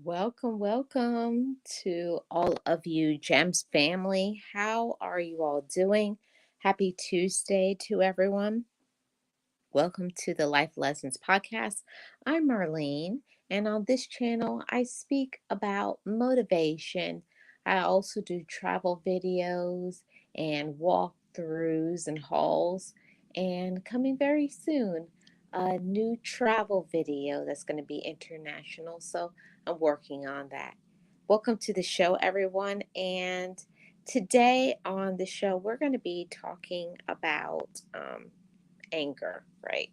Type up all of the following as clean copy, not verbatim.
Welcome to all of you Gems family. How are you all doing? Happy Tuesday to everyone. Welcome to the Life Lessons Podcast. I'm Marlene, and on this channel, I speak about motivation. I also do travel videos and walkthroughs and hauls, and coming very soon, a new travel video that's going to be international. So I'm working on that. Welcome to the show, everyone. And today on the show, we're going to be talking about anger, right?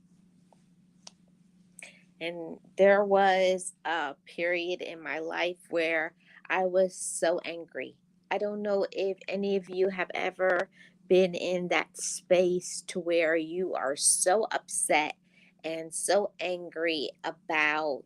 And there was a period in my life where I was so angry. I don't know if any of you have ever been in that space to where you are so upset and so angry about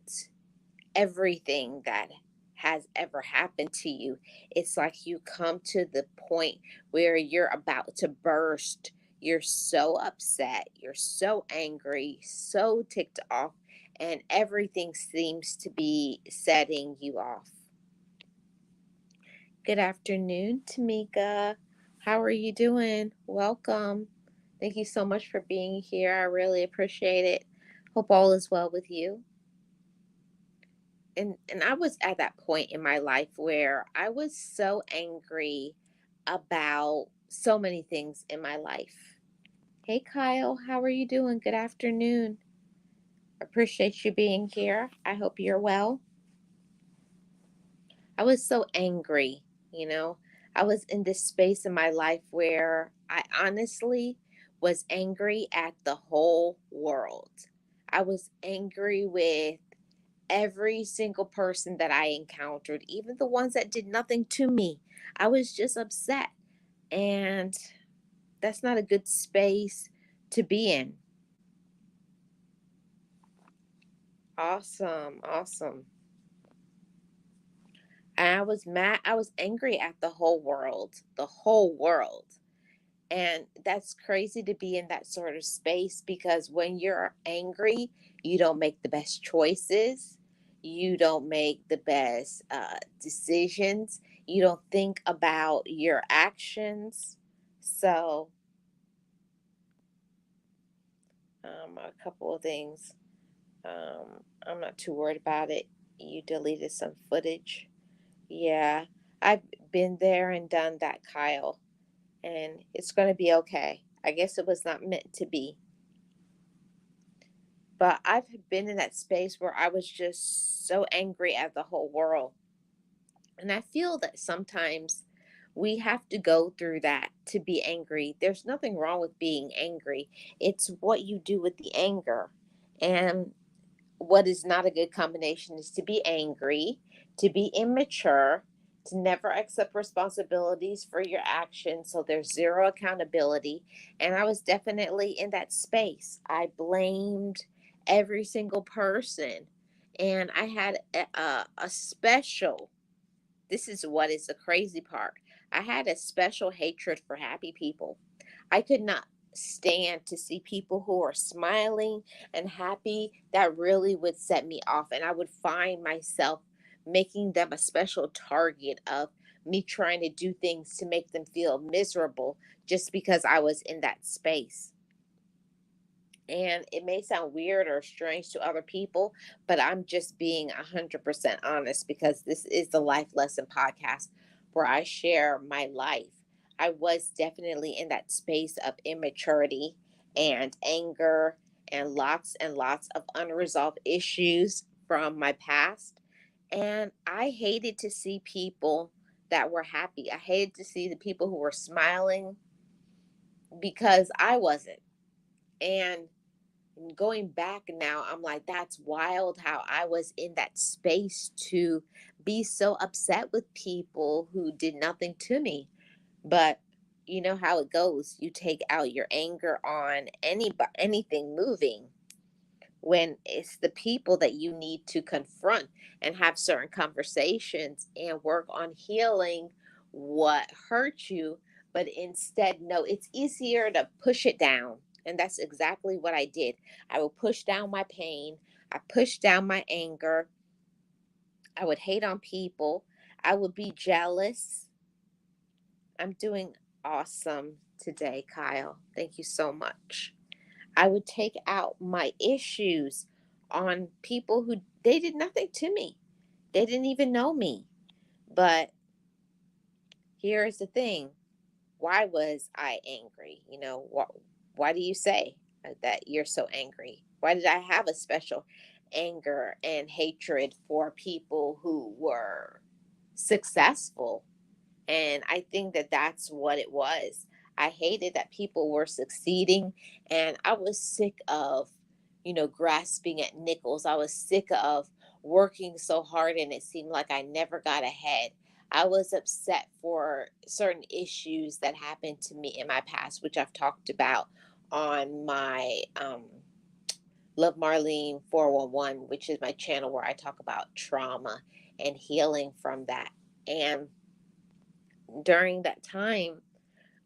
everything that has ever happened to you. It's like you come to the point where you're about to burst. You're so upset, you're so angry, so ticked off, and everything seems to be setting you off. Good afternoon, Tamika. How are you doing? Welcome. Thank you so much for being here. I really appreciate it. Hope all is well with you. And I was at that point in my life where I was so angry about so many things in my life. Hey Kyle, how are you doing? Good afternoon. Appreciate you being here. I hope you're well. I was so angry, you know. I was in this space in my life where I honestly was angry at the whole world. I was angry with every single person that I encountered, even the ones that did nothing to me. I was just upset. And that's not a good space to be in. Awesome. Awesome. And I was mad. I was angry at the whole world. The whole world. And that's crazy to be in that sort of space because when you're angry, you don't make the best choices. You don't make the best decisions. You don't think about your actions. So, a couple of things. I'm not too worried about it. You deleted some footage. Yeah, I've been there and done that, Kyle. And it's going to be okay. I guess it was not meant to be. But I've been in that space where I was just so angry at the whole world. And I feel that sometimes we have to go through that to be angry. There's nothing wrong with being angry, it's what you do with the anger. And what is not a good combination is to be angry, to be immature, to never accept responsibilities for your actions. So there's zero accountability. And I was definitely in that space. I blamed every single person. And I had a special, this is what is the crazy part. I had a special hatred for happy people. I could not stand to see people who are smiling and happy. That really would set me off. And I would find myself making them a special target of me trying to do things to make them feel miserable just because I was in that space. And it may sound weird or strange to other people, but I'm just being 100% honest because this is the Life Lesson Podcast where I share my life. I was definitely in that space of immaturity and anger and lots of unresolved issues from my past. And I hated to see people that were happy. I hated to see the people who were smiling because I wasn't. And going back now, I'm like, that's wild how I was in that space to be so upset with people who did nothing to me. But you know how it goes. You take out your anger on anything moving when it's the people that you need to confront and have certain conversations and work on healing what hurt you. But instead, no, it's easier to push it down. And that's exactly what I did. I will push down my pain. I pushed down my anger. I would hate on people. I would be jealous. I'm doing awesome today, Kyle. Thank you so much. I would take out my issues on people who they did nothing to me. They didn't even know me. But here's the thing. Why was I angry? Why do you say that you're so angry? Why did I have a special anger and hatred for people who were successful? And I think that that's what it was. I hated that people were succeeding, and I was sick of, grasping at nickels. I was sick of working so hard, and it seemed like I never got ahead. I was upset for certain issues that happened to me in my past, which I've talked about on my Love Marlene 411, which is my channel where I talk about trauma and healing from that. And during that time,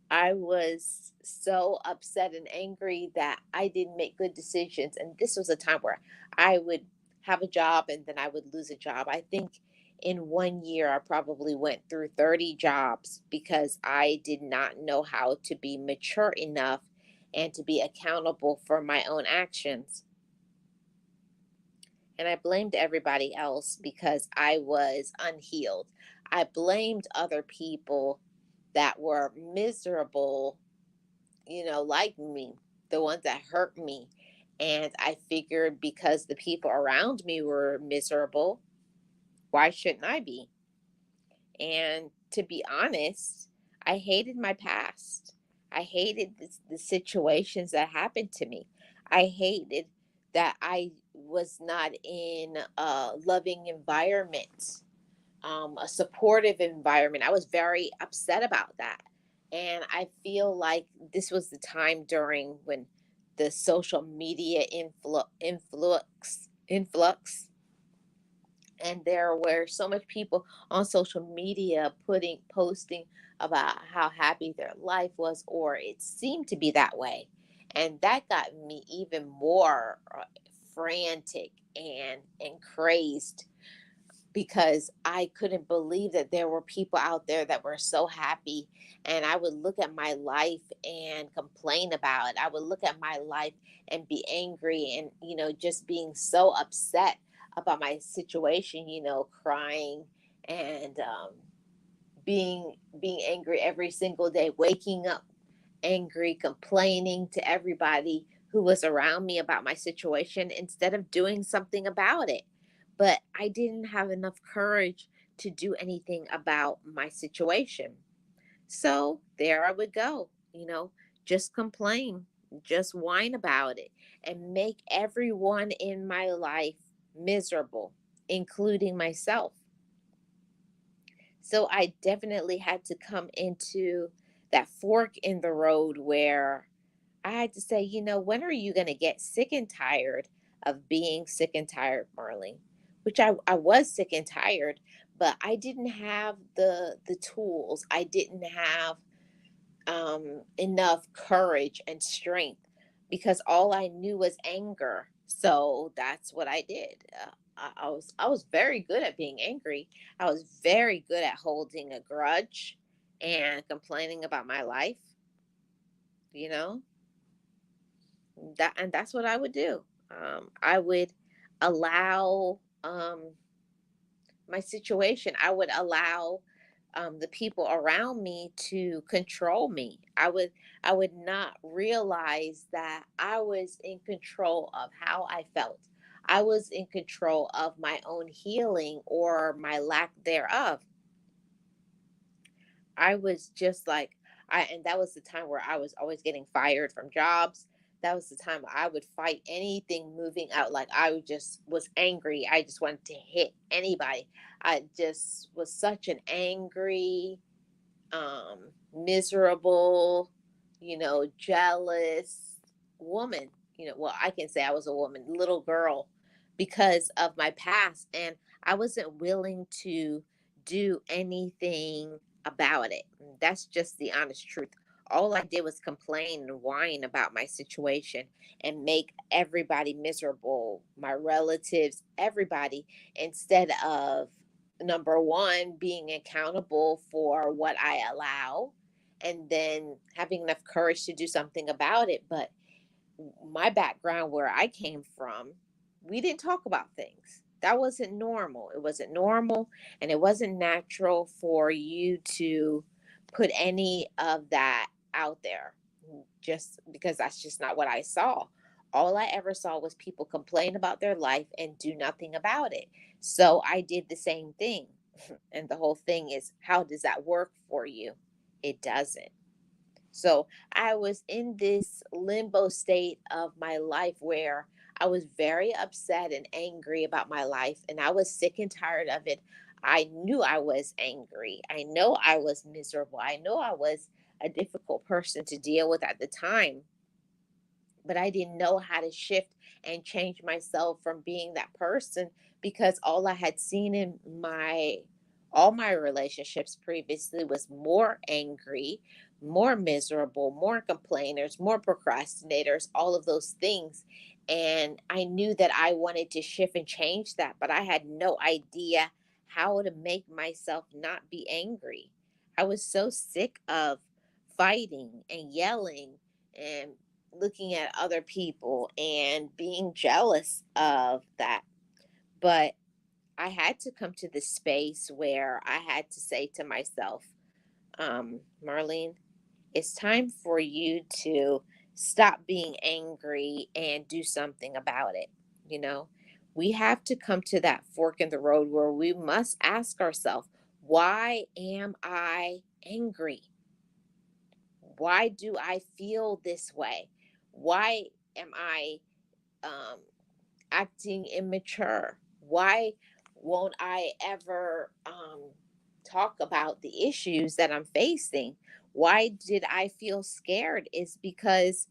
I was so upset and angry that I didn't make good decisions. And this was a time where I would have a job and then I would lose a job. I think in 1 year, I probably went through 30 jobs because I did not know how to be mature enough and to be accountable for my own actions. And I blamed everybody else because I was unhealed. I blamed other people that were miserable, like me, the ones that hurt me. And I figured because the people around me were miserable, why shouldn't I be? And to be honest, I hated my past. I hated the situations that happened to me. I hated that I was not in a loving environment, a supportive environment. I was very upset about that. And I feel like this was the time during when the social media influx, and there were so much people on social media posting about how happy their life was, or it seemed to be that way. And that got me even more frantic and crazed, because I couldn't believe that there were people out there that were so happy. And I would look at my life and complain about it. I would look at my life and be angry and, just being so upset about my situation, crying and being angry every single day, waking up angry, complaining to everybody who was around me about my situation instead of doing something about it. But I didn't have enough courage to do anything about my situation. So there I would go, just complain, just whine about it, and make everyone in my life miserable, including myself. So I definitely had to come into that fork in the road where I had to say, when are you going to get sick and tired of being sick and tired, Marlene? Which I was sick and tired, but I didn't have the tools. I didn't have enough courage and strength, because all I knew was anger. So that's what I did. I was very good at being angry. I was very good at holding a grudge and complaining about my life. You know that's what I would do. I would allow my situation. I would allow the people around me to control me. I would not realize that I was in control of how I felt. I was in control of my own healing or my lack thereof. I was just like, and that was the time where I was always getting fired from jobs. That was the time I would fight anything moving out. Like I just was angry. I just wanted to hit anybody. I just was such an angry, miserable, jealous woman. Well, I can say I was a woman, little girl, because of my past. And I wasn't willing to do anything about it. That's just the honest truth. All I did was complain and whine about my situation and make everybody miserable, my relatives, everybody, instead of number one, being accountable for what I allow, and then having enough courage to do something about it. But my background, where I came from, we didn't talk about things. That wasn't normal. It wasn't normal, and it wasn't natural for you to put any of that out there, just because that's just not what I saw. All I ever saw was people complain about their life and do nothing about it. So I did the same thing. And the whole thing is, how does that work for you? It doesn't. So I was in this limbo state of my life where I was very upset and angry about my life, and I was sick and tired of it. I knew I was angry. I know I was miserable. I know I was a difficult person to deal with at the time, but I didn't know how to shift and change myself from being that person, because all I had seen in my all my relationships previously was more angry, more miserable, more complainers, more procrastinators, all of those things. And I knew that I wanted to shift and change that, but I had no idea how to make myself not be angry. I was so sick of fighting and yelling and looking at other people and being jealous of that. But I had to come to this space where I had to say to myself, Marlene, it's time for you to stop being angry and do something about it. You know, we have to come to that fork in the road where we must ask ourselves, why am I angry? Why do I feel this way? Why am I um, acting immature? Why won't I ever talk about the issues that I'm facing? Why did I feel scared? Is because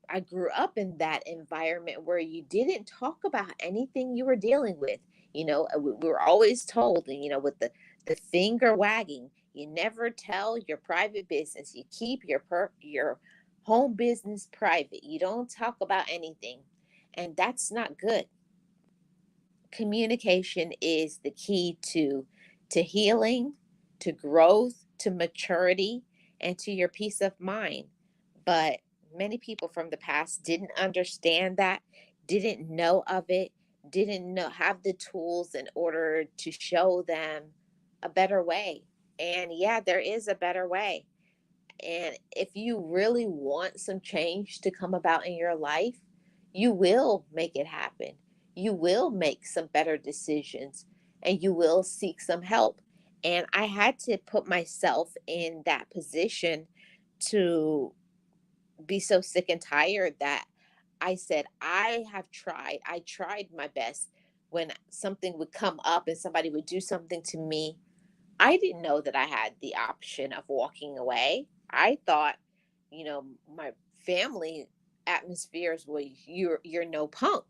I grew up in that environment where you didn't talk about anything you were dealing with. We were always told, with the finger wagging, you never tell your private business. You keep your home business private. You don't talk about anything, and that's not good. Communication is the key to healing, to growth, to maturity, and to your peace of mind. But many people from the past didn't understand that, didn't know of it, didn't know have the tools in order to show them a better way. And yeah, there is a better way. And if you really want some change to come about in your life, you will make it happen. You will make some better decisions, and you will seek some help. And I had to put myself in that position to be so sick and tired that I said, I tried my best. When something would come up and somebody would do something to me, I didn't know that I had the option of walking away. I thought, my family atmospheres, well, you're no punk.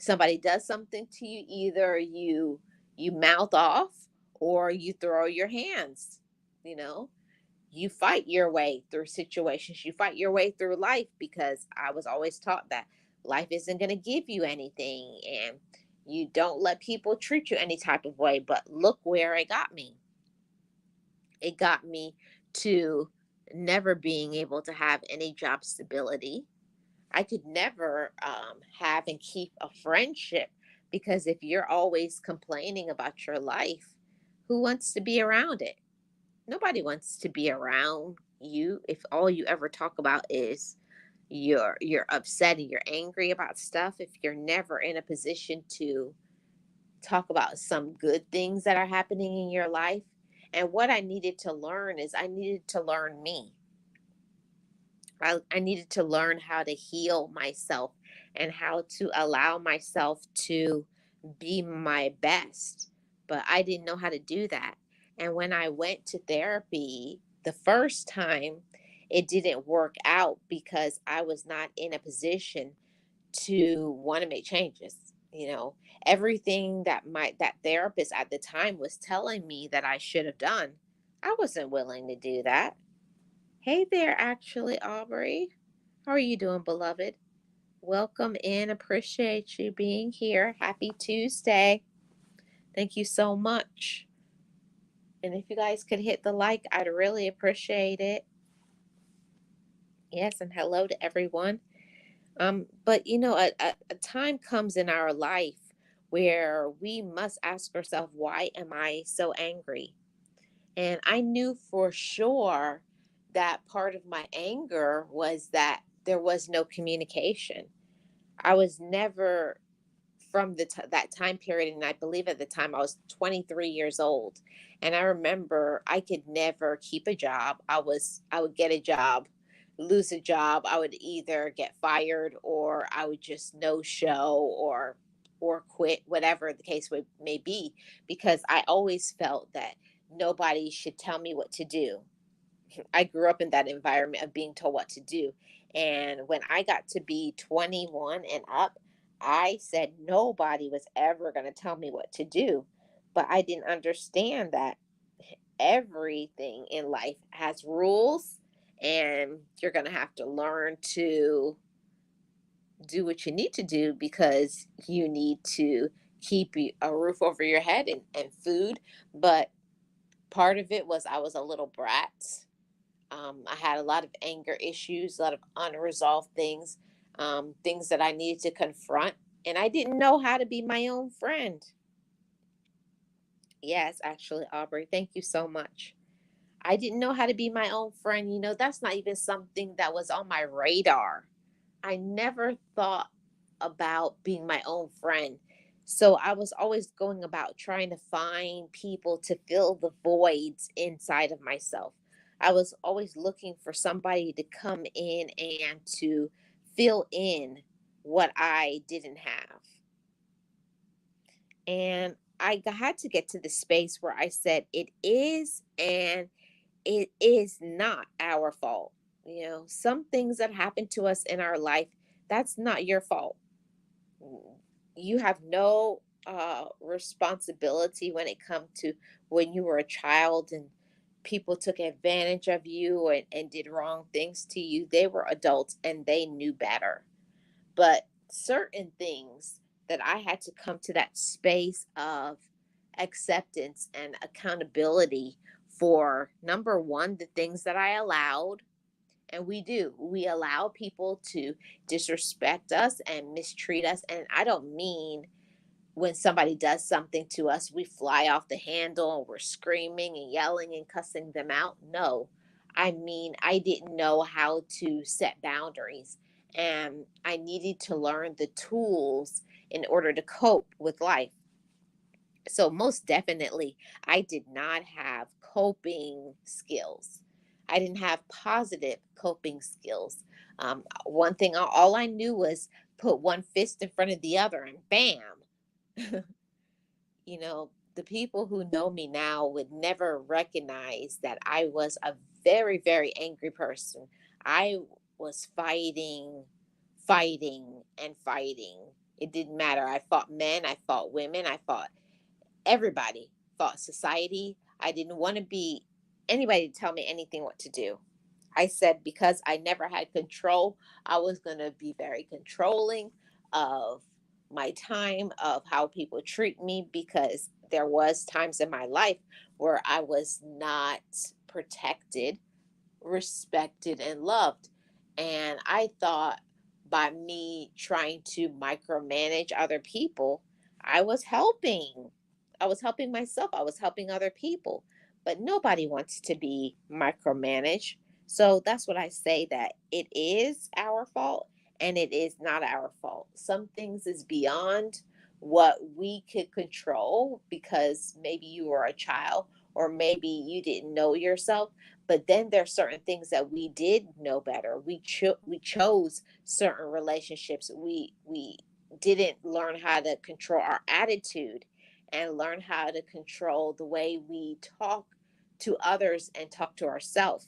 Somebody does something to you, either you mouth off or you throw your hands. You know, you fight your way through situations. You fight your way through life, because I was always taught that life isn't going to give you anything, and you don't let people treat you any type of way. But look where it got me. It got me to never being able to have any job stability. I could never have and keep a friendship, because if you're always complaining about your life, who wants to be around it? Nobody wants to be around you if all you ever talk about is you're upset and you're angry about stuff. If you're never in a position to talk about some good things that are happening in your life. And what I needed to learn is I needed to learn me. I needed to learn how to heal myself and how to allow myself to be my best. But I didn't know how to do that. And when I went to therapy the first time, it didn't work out because I was not in a position to want to make changes. You know, everything that therapist at the time was telling me that I should have done, I wasn't willing to do that. Hey there, actually, Aubrey. How are you doing, beloved? Welcome in. Appreciate you being here. Happy Tuesday. Thank you so much. And if you guys could hit the like, I'd really appreciate it. Yes, and hello to everyone. But a time comes in our life where we must ask ourselves, why am I so angry? And I knew for sure that part of my anger was that there was no communication. I was never from that time period, and I believe at the time I was 23 years old, and I remember I could never keep a job. I would get a job, lose a job. I would either get fired or I would just no show or quit, whatever the case may be, because I always felt that nobody should tell me what to do. I grew up in that environment of being told what to do. And when I got to be 21 and up, I said nobody was ever going to tell me what to do. But I didn't understand that everything in life has rules, and you're going to have to learn to do what you need to do because you need to keep a roof over your head and food. But part of it was I was a little brat. I had a lot of anger issues, a lot of unresolved things, things that I needed to confront. And I didn't know how to be my own friend. Yes, actually, Aubrey, thank you so much. I didn't know how to be my own friend. That's not even something that was on my radar. I never thought about being my own friend. So I was always going about trying to find people to fill the voids inside of myself. I was always looking for somebody to come in and to fill in what I didn't have. And I had to get to the space where I said, it is and it is not our fault. Some things that happen to us in our life, that's not your fault. You have no responsibility when it comes to when you were a child and people took advantage of you and did wrong things to you. They were adults and they knew better. But certain things that I had to come to that space of acceptance and accountability for, number one, the things that I allowed. And we allow people to disrespect us and mistreat us. And I don't mean when somebody does something to us, we fly off the handle and we're screaming and yelling and cussing them out. No, I mean, I didn't know how to set boundaries, and I needed to learn the tools in order to cope with life. So, most definitely, I did not have coping skills. I didn't have positive coping skills. One thing, all I knew was put one fist in front of the other and bam. The people who know me now would never recognize that I was a very, very angry person. I was fighting, and fighting. It didn't matter. I fought men, I fought women, I fought everybody, fought society. I didn't want to be anybody to tell me anything what to do. I said because I never had control, I was going to be very controlling of my time, of how people treat me, because there was times in my life where I was not protected, respected, and loved. And I thought by me trying to micromanage other people, I was helping. I was helping myself, I was helping other people. But nobody wants to be micromanaged. So that's what I say, that it is our fault and it is not our fault. Some things is beyond what we could control because maybe you were a child or maybe you didn't know yourself. But then there's certain things that we did know better. We chose certain relationships. We didn't learn how to control our attitude and learn how to control the way we talk to others and talk to ourselves.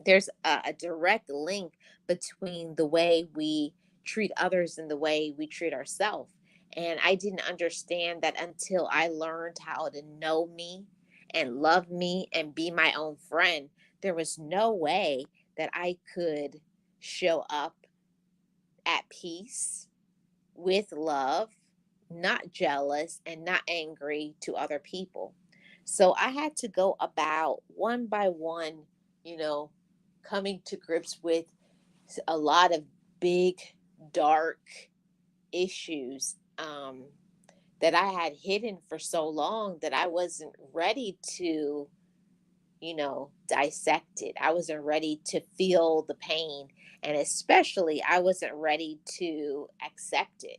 There's a direct link between the way we treat others and the way we treat ourselves. And I didn't understand that until I learned how to know me and love me and be my own friend. There was no way that I could show up at peace with love not jealous, and not angry to other people. So I had to go about one by one, you know, coming to grips with a lot of big, dark issues that I had hidden for so long that I wasn't ready to, dissect it. I wasn't ready to feel the pain. And especially, I wasn't ready to accept it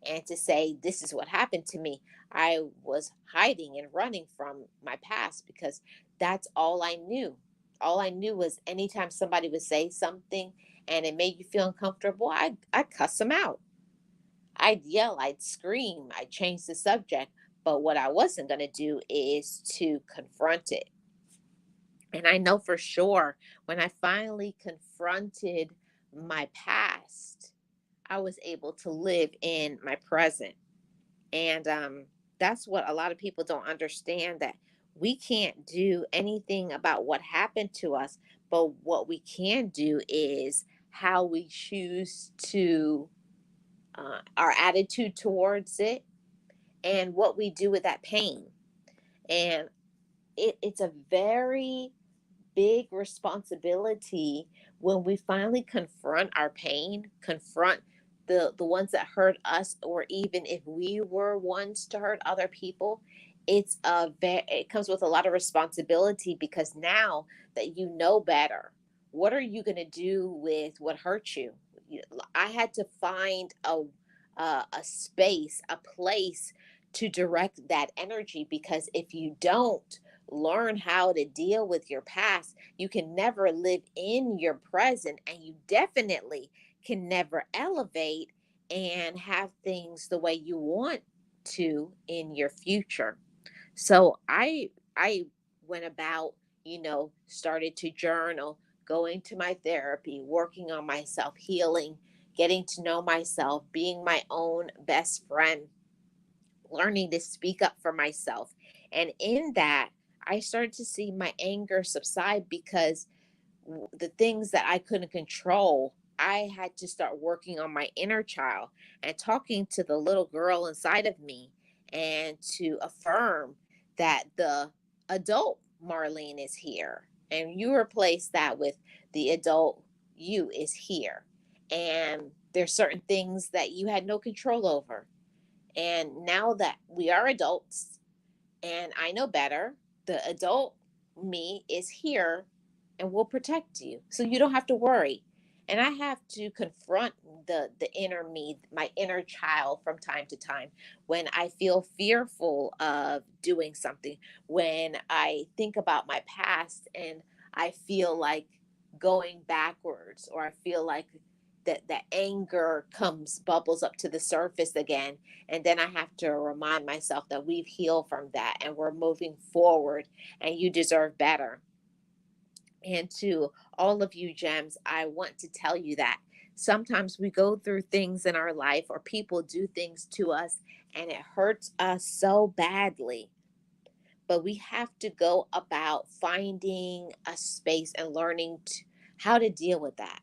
and to say, this is what happened to me. I was hiding and running from my past because that's all I knew. All I knew was anytime somebody would say something and it made you feel uncomfortable, I'd cuss them out. I'd yell, I'd scream, I'd change the subject. But what I wasn't going to do is to confront it. And I know for sure when I finally confronted my past, I was able to live in my present. And that's what a lot of people don't understand, that we can't do anything about what happened to us, but what we can do is how we choose to, our attitude towards it, and what we do with that pain. And it's a very big responsibility when we finally confront our pain, confront the ones that hurt us, or even if we were ones to hurt other people. It comes with a lot of responsibility, because now that you know better, what are you going to do with what hurt you? I had to find a space, a place to direct that energy, because if you don't learn how to deal with your past, you can never live in your present, and you definitely can never elevate and have things the way you want to in your future. So I went about, started to journal, going to my therapy, working on myself, healing, getting to know myself, being my own best friend, learning to speak up for myself. And in that, I started to see my anger subside, because the things that I couldn't control, I had to start working on my inner child and talking to the little girl inside of me, and to affirm that the adult Marlene is here. And you replace that with the adult you is here. And there's certain things that you had no control over. And now that we are adults and I know better, the adult me is here and will protect you. So you don't have to worry. And I have to confront the inner me, my inner child, from time to time, when I feel fearful of doing something, when I think about my past and I feel like going backwards, or I feel like that anger comes, bubbles up to the surface again. And then I have to remind myself that we've healed from that and we're moving forward, and you deserve better. And to all of you gems, I want to tell you that sometimes we go through things in our life, or people do things to us, and it hurts us so badly. But we have to go about finding a space and learning how to deal with that.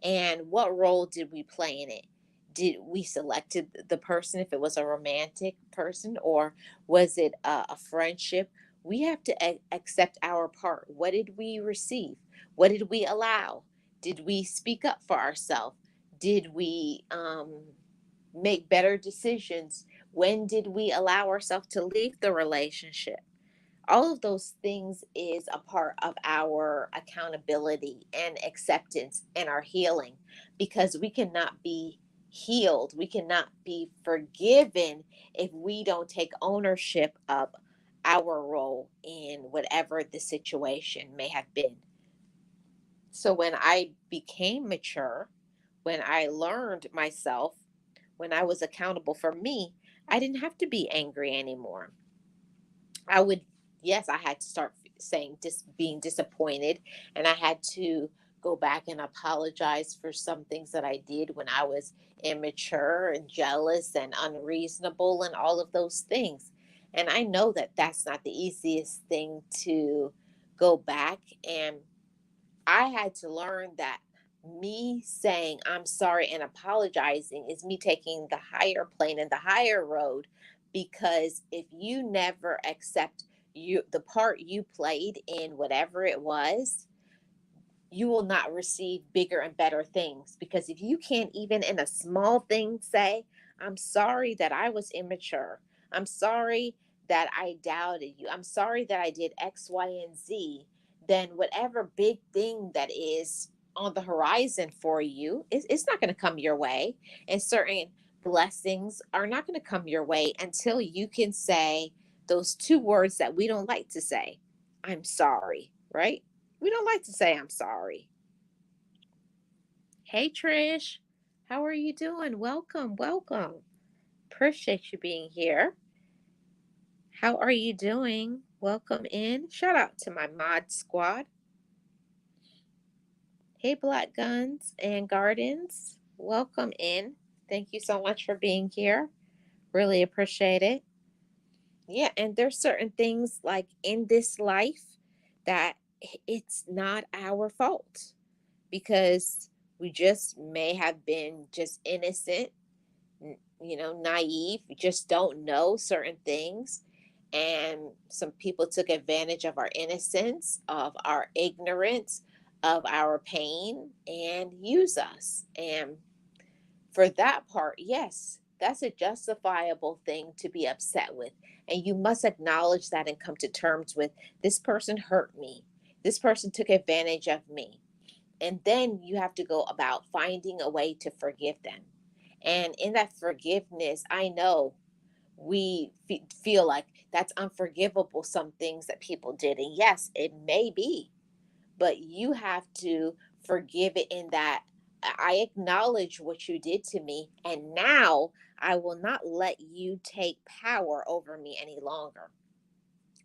And what role did we play in it? Did we selected the person, if it was a romantic person, or was it a friendship? We have to accept our part. What did we receive? What did we allow? Did we speak up for ourselves? Did we make better decisions? When did we allow ourselves to leave the relationship? All of those things is a part of our accountability and acceptance and our healing, because we cannot be healed, we cannot be forgiven if we don't take ownership of our role in whatever the situation may have been. So when I became mature, when I learned myself, when I was accountable for me, I didn't have to be angry anymore. I would, yes, I had to start saying, being disappointed, and I had to go back and apologize for some things that I did when I was immature and jealous and unreasonable and all of those things. And I know that that's not the easiest thing to go back, and I had to learn that me saying I'm sorry and apologizing is me taking the higher plane and the higher road, because if you never accept the part you played in whatever it was, you will not receive bigger and better things. Because if you can't, even in a small thing, say, I'm sorry that I was immature, I'm sorry that I doubted you, I'm sorry that I did X, Y, and Z, then whatever big thing that is on the horizon for you, it's not going to come your way. And certain blessings are not going to come your way until you can say those two words that we don't like to say: I'm sorry, right? We don't like to say I'm sorry. Hey, Trish. How are you doing? Welcome, welcome. Appreciate you being here. How are you doing? Welcome in. Shout out to my mod squad. Hey, Black Guns and Gardens. Welcome in. Thank you so much for being here. Really appreciate it. Yeah, and there's certain things like in this life that it's not our fault, because we just may have been just innocent, naive, just don't know certain things. And some people took advantage of our innocence, of our ignorance, of our pain, and use us. And for that part, yes, that's a justifiable thing to be upset with. And you must acknowledge that and come to terms with, this person hurt me. This person took advantage of me. And then you have to go about finding a way to forgive them. And in that forgiveness, I know we feel like that's unforgivable, some things that people did. And yes, it may be, but you have to forgive it in that I acknowledge what you did to me. And now I will not let you take power over me any longer.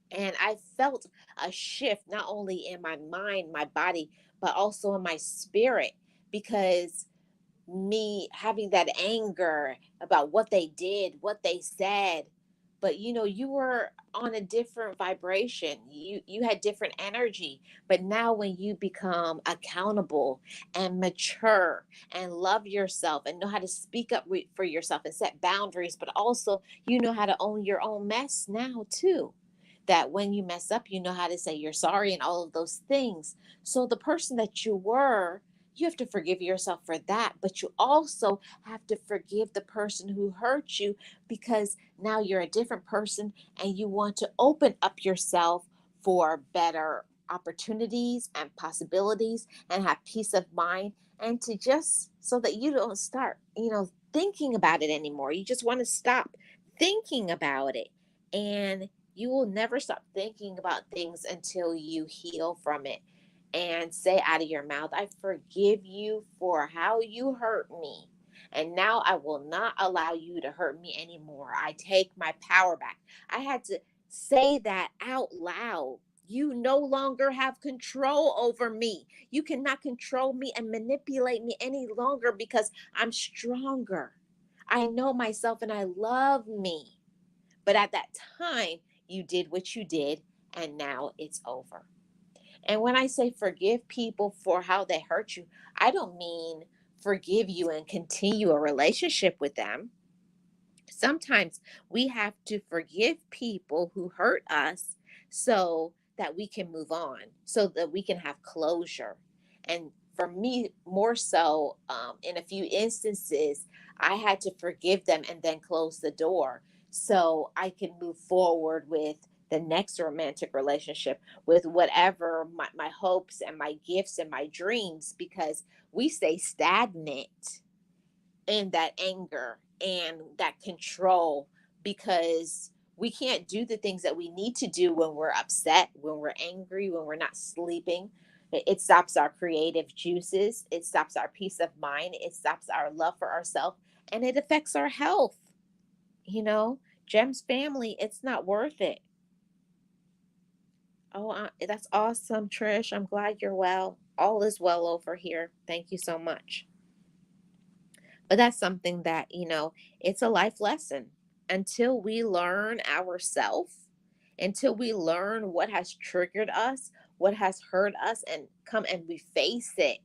And I felt a shift, not only in my mind, my body, but also in my spirit, because me having that anger about what they did, what they said, but you were on a different vibration. You had different energy. But now when you become accountable and mature and love yourself and know how to speak up for yourself and set boundaries, but also you know how to own your own mess now too. That when you mess up, you know how to say you're sorry and all of those things. So the person that you were, you have to forgive yourself for that, but you also have to forgive the person who hurt you, because now you're a different person and you want to open up yourself for better opportunities and possibilities and have peace of mind, and to just so that you don't start, thinking about it anymore. You just want to stop thinking about it. And you will never stop thinking about things until you heal from it and say out of your mouth, I forgive you for how you hurt me. And now I will not allow you to hurt me anymore. I take my power back. I had to say that out loud. You no longer have control over me. You cannot control me and manipulate me any longer, because I'm stronger. I know myself and I love me. But at that time, you did what you did, and now it's over. And when I say forgive people for how they hurt you, I don't mean forgive you and continue a relationship with them. Sometimes we have to forgive people who hurt us so that we can move on, so that we can have closure. And for me, more so, in a few instances, I had to forgive them and then close the door so I can move forward with the next romantic relationship, with whatever my hopes and my gifts and my dreams, because we stay stagnant and that anger and that control, because we can't do the things that we need to do when we're upset, when we're angry, when we're not sleeping. It stops our creative juices, it stops our peace of mind, it stops our love for ourselves, and it affects our health. Jem's family, it's not worth it. Oh, that's awesome, Trish. I'm glad you're well. All is well over here. Thank you so much. But that's something that, it's a life lesson. Until we learn ourselves, until we learn what has triggered us, what has hurt us, and come and we face it,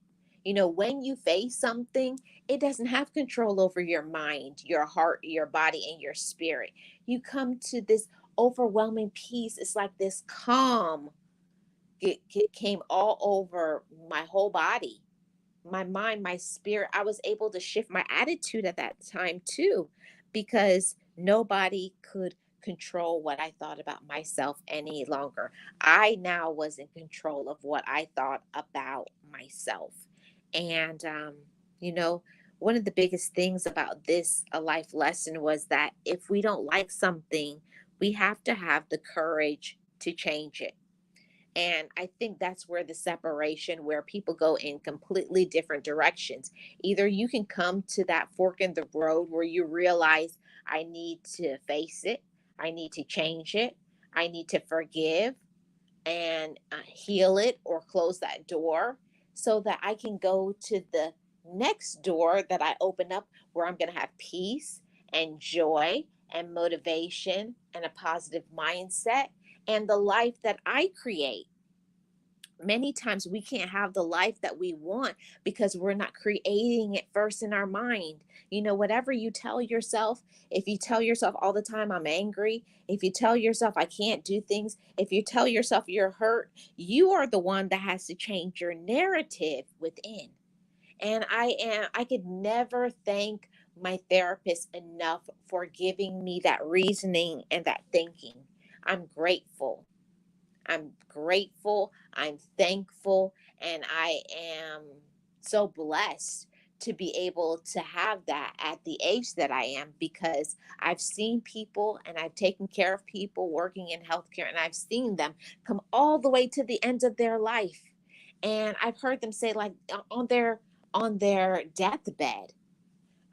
When you face something, it doesn't have control over your mind, your heart, your body, and your spirit. You come to this overwhelming peace. It's like this calm. It came all over my whole body, my mind, my spirit. I was able to shift my attitude at that time too, because nobody could control what I thought about myself any longer. I now was in control of what I thought about myself. And, you know, one of the biggest things about this a life lesson was that if we don't like something, we have to have the courage to change it. And I think that's where the separation, where people go in completely different directions. Either you can come to that fork in the road where you realize, I need to face it, I need to change it, I need to forgive and heal it or close that door so that I can go to the next door that I open up, where I'm going to have peace and joy and motivation and a positive mindset and the life that I create. Many times we can't have the life that we want because we're not creating it first in our mind. Whatever you tell yourself, if you tell yourself all the time, I'm angry, if you tell yourself I can't do things, if you tell yourself you're hurt, you are the one that has to change your narrative within. And I could never thank my therapist enough for giving me that reasoning and that thinking. I'm grateful. I'm grateful, I'm thankful, and I am so blessed to be able to have that at the age that I am, because I've seen people and I've taken care of people working in healthcare, and I've seen them come all the way to the end of their life. And I've heard them say, like, on their deathbed,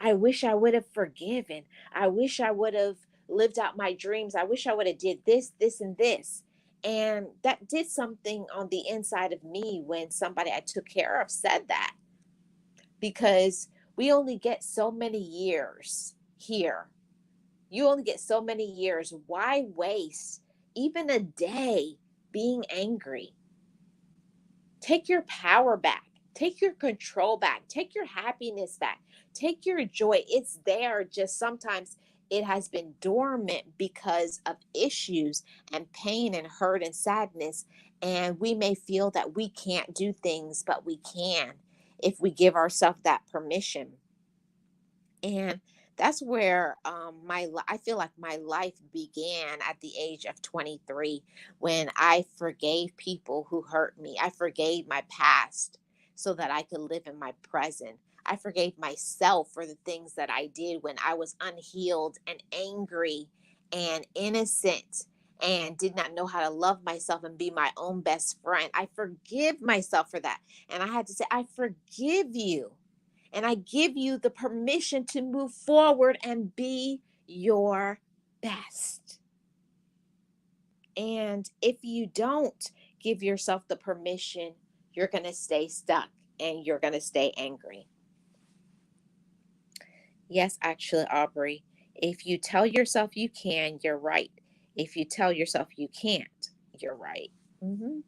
I wish I would have forgiven. I wish I would have lived out my dreams. I wish I would have did this, this, and this. And that did something on the inside of me when somebody I took care of said that, because we only get so many years here. You only get so many years. Why waste even a day being angry? Take your power back. Take your control back. Take your happiness back. Take your joy. It's there. Just sometimes it has been dormant because of issues and pain and hurt and sadness. And we may feel that we can't do things, but we can if we give ourselves that permission. And that's where I feel like my life began at the age of 23, when I forgave people who hurt me. I forgave my past so that I could live in my present. I forgave myself for the things that I did when I was unhealed and angry and innocent and did not know how to love myself and be my own best friend. I forgive myself for that. And I had to say, I forgive you, and I give you the permission to move forward and be your best. And if you don't give yourself the permission, you're going to stay stuck and you're going to stay angry. Yes, actually, Aubrey, if you tell yourself you can, you're right. If you tell yourself you can't, you're right. Mm-hmm.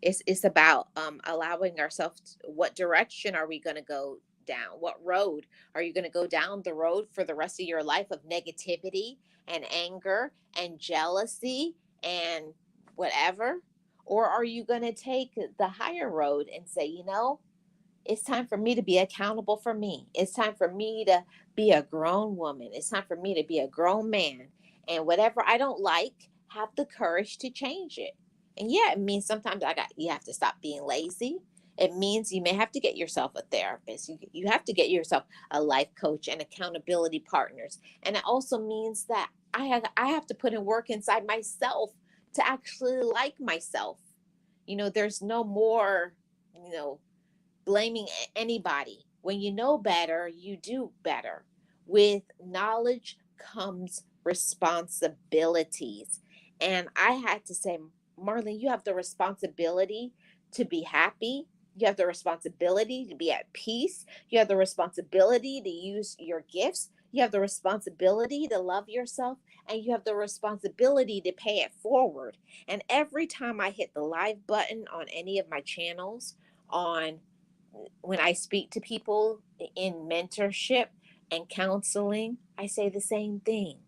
It's about allowing ourselves. What direction are we going to go down? What road are you going to go down? The road for the rest of your life of negativity and anger and jealousy and whatever? Or are you going to take the higher road and say, it's time for me to be accountable for me. It's time for me to be a grown woman. It's time for me to be a grown man. And whatever I don't like, have the courage to change it. And yeah, it means sometimes you have to stop being lazy. It means you may have to get yourself a therapist. You have to get yourself a life coach and accountability partners. And it also means that I have to put in work inside myself to actually like myself. There's no more, you know, blaming anybody. When you know better, you do better. With knowledge comes responsibilities. And I had to say, Marlene, you have the responsibility to be happy. You have the responsibility to be at peace. You have the responsibility to use your gifts. You have the responsibility to love yourself. And you have the responsibility to pay it forward. And every time I hit the live button on any of my channels, on when I speak to people in mentorship and counseling, I say the same thing.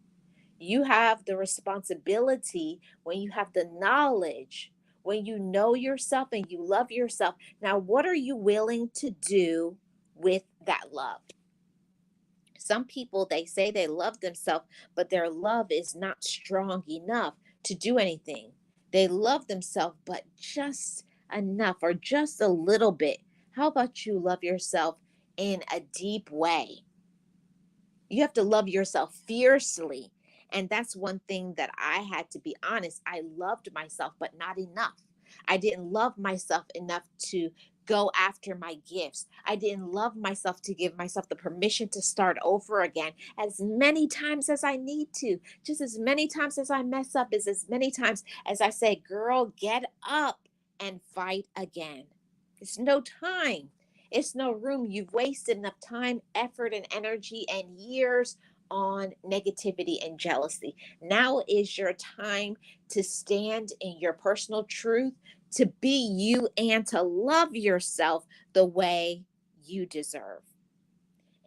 You have the responsibility when you have the knowledge, when you know yourself and you love yourself. Now, what are you willing to do with that love? Some people, they say they love themselves, but their love is not strong enough to do anything. They love themselves, but just enough or just a little bit. How about you love yourself in a deep way? You have to love yourself fiercely. And that's one thing that I had to be honest. I loved myself, but not enough. I didn't love myself enough to go after my gifts. I didn't love myself to give myself the permission to start over again as many times as I need to. Just as many times as I mess up, is as many times as I say, girl, get up and fight again. It's no time. It's no room. You've wasted enough time, effort, and energy and years on negativity and jealousy. Now is your time to stand in your personal truth, to be you, and to love yourself the way you deserve.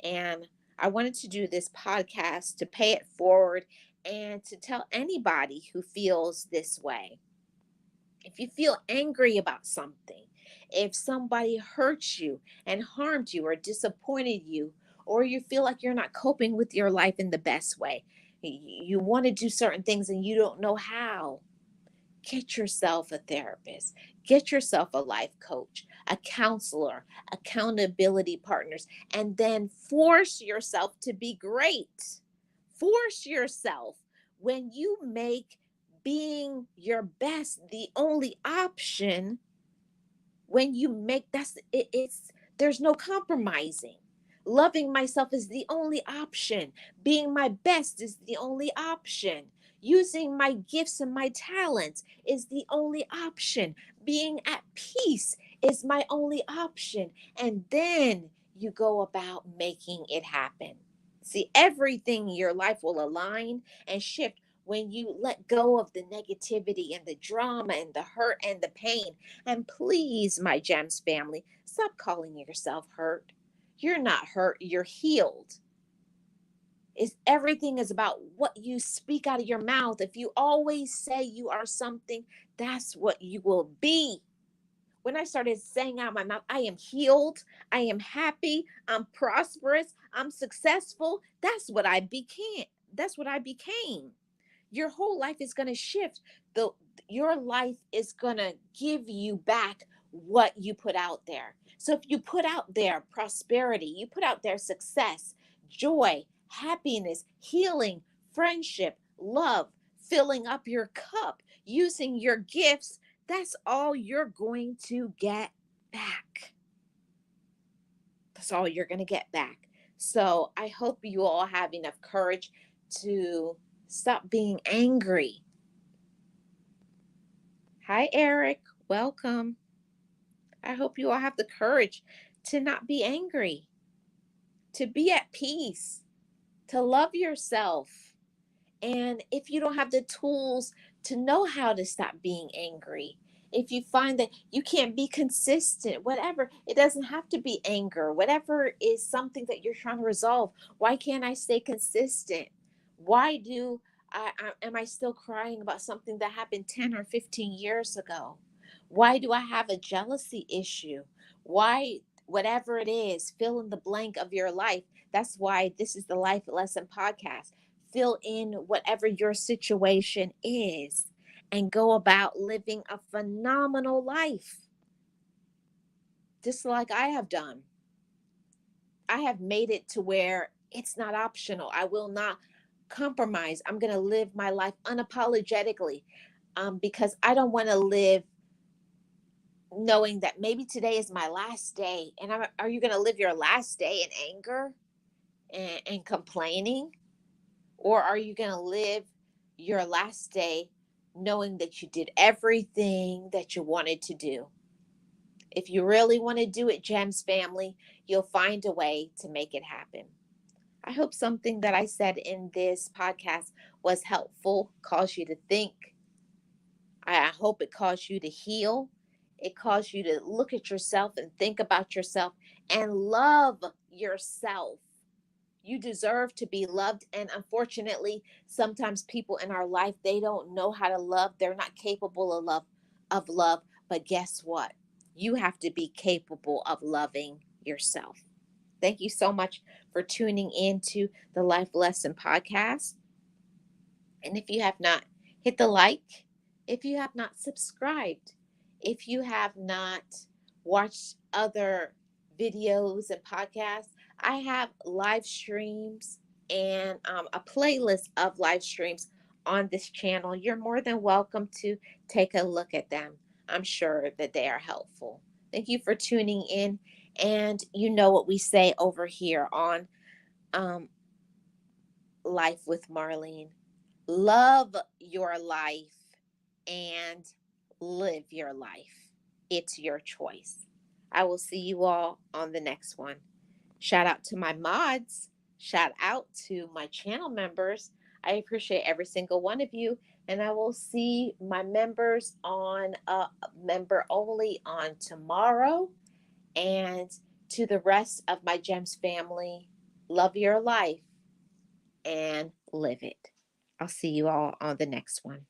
And I wanted to do this podcast to pay it forward and to tell anybody who feels this way. If you feel angry about something, if somebody hurt you and harmed you or disappointed you, or you feel like you're not coping with your life in the best way, you want to do certain things and you don't know how, get yourself a therapist, get yourself a life coach, a counselor, accountability partners, and then force yourself to be great. Force yourself. When you make being your best the only option, when you make it's there's no compromising. Loving myself is the only option. Being my best is the only option. Using my gifts and my talents is the only option. Being at peace is my only option. And then you go about making it happen. See, everything in your life will align and shift when you let go of the negativity and the drama and the hurt and the pain. And please, my Gems family, stop calling yourself hurt. You're not hurt, you're healed. It's everything is about what you speak out of your mouth. If you always say you are something, that's what you will be. When I started saying out my mouth, I am healed, I am happy, I'm prosperous, I'm successful, that's what I became. That's what I became. Your whole life is going to shift. The Your life is going to give you back what you put out there. So if you put out there prosperity, you put out there success, joy, happiness, healing, friendship, love, filling up your cup, using your gifts, that's all you're going to get back. That's all you're going to get back. So I hope you all have enough courage to stop being angry. Hi, Eric. Welcome. I hope you all have the courage to not be angry, to be at peace, to love yourself. And if you don't have the tools to know how to stop being angry, if you find that you can't be consistent, whatever, it doesn't have to be anger, whatever is something that you're trying to resolve. Why can't I stay consistent? Why do am I still crying about something that happened 10 or 15 years ago? Why do I have a jealousy issue? Why, whatever it is, fill in the blank of your life. That's why this is the Life Lesson Podcast. Fill in whatever your situation is and go about living a phenomenal life, just like I have done. I have made it to where it's not optional. I will not compromise. I'm going to live my life unapologetically, because I don't want to live knowing that maybe today is my last day. And are you going to live your last day in anger and complaining? Or are you going to live your last day knowing that you did everything that you wanted to do? If you really want to do it, Gems family, you'll find a way to make it happen. I hope something that I said in this podcast was helpful, caused you to think. I hope it caused you to heal It calls you to look at yourself and think about yourself and love yourself. You deserve to be loved. And unfortunately, sometimes people in our life, they don't know how to love. They're not capable of love. But guess what? You have to be capable of loving yourself. Thank you so much for tuning in to the Life Lesson Podcast. And if you have not hit the like, if you have not subscribed, if you have not watched other videos and podcasts, I have live streams and a playlist of live streams on this channel. You're more than welcome to take a look at them. I'm sure that they are helpful. Thank you for tuning in. And you know what we say over here on um, Life with Marlene: love your life and live your life. It's your choice. I will see you all on the next one. Shout out to my mods. Shout out to my channel members. I appreciate every single one of you. And I will see my members on member only on tomorrow. And to the rest of my Gems family, love your life and live it. I'll see you all on the next one.